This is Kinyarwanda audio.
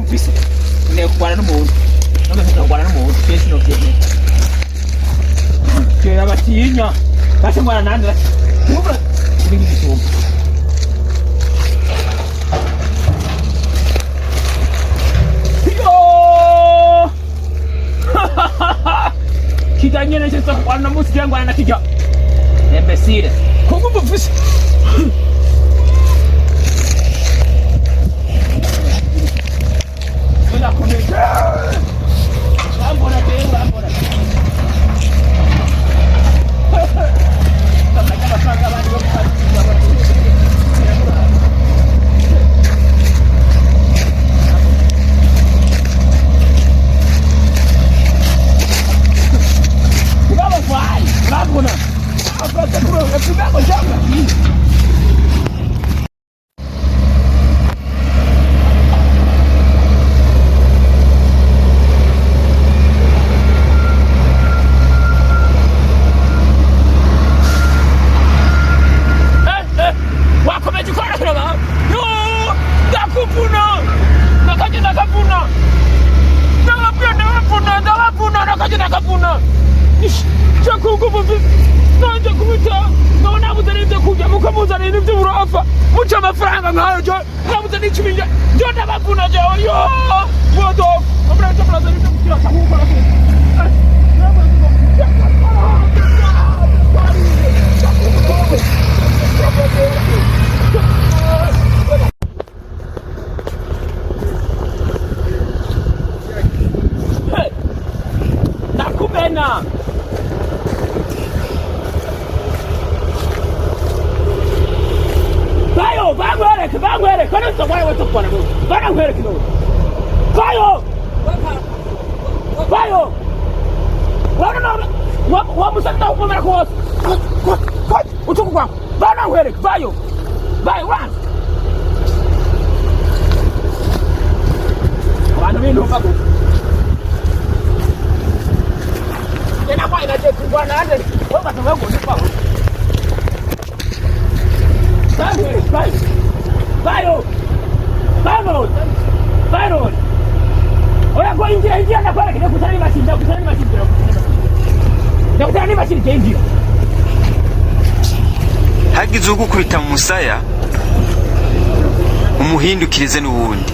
mufise ne kwana n'umuntu none kugwana n'umuntu twese no byene kera batinya base mwana nande ubura ibintu bisumba Kitanya nese so kwana musi yangu anakija imbecile kuko mufise Wala kuneka Ambona tena ambona Kama kama sanga bali Vamos, agora eu fui pegar o jogo aqui. Wakomeje kora kama? Yo, nakupuna. Nakaje nakapuna. Nakaje nakapuna. Chakungu mufisi nanje kubita nabona butarinze kujya mukamuzana ibintu by'uburofa muca amafaranga nkayo jo nabuzana ikiminja jo ndabavuna jo yo bodo amra cyo plaza ibintu kira kahuko la nakubena Vangwere, kono to why what to kwana mo. Vangwere kino. Bayo. Wa musanta ko mara ko. Utuko kwa. Vangwere, bayo. Bayo wa. Wana mimi ndo pako. Tena kwa ina je kwana ande. Wewe bata wako ni pako. Vangwere, bayo. Bayo! Vamos! Vamos! Oya go ingia na kwa kile kutani machine Ndakutani machine kengi. Hagize ugukubita mu musaya umuhindukirize n'ubundi.